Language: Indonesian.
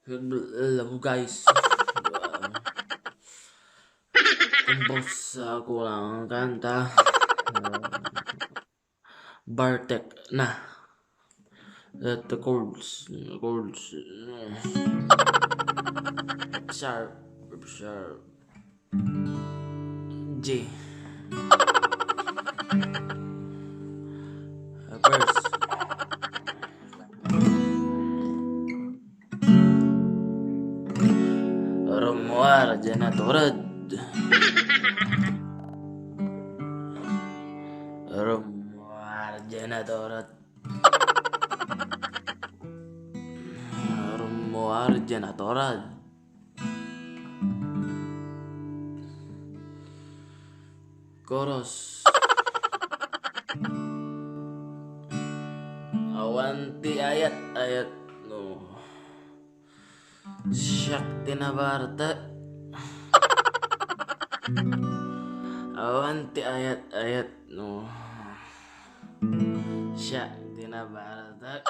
Hello guys, compose aku lang kanta Bartek nah the chords sharp sharp G verse Romuar Janatorad Romuar Janatorad Romuar Janatorad Chorus Awanti ayat no Shakti na Bharata Awanti ayat no Shakti na Bharata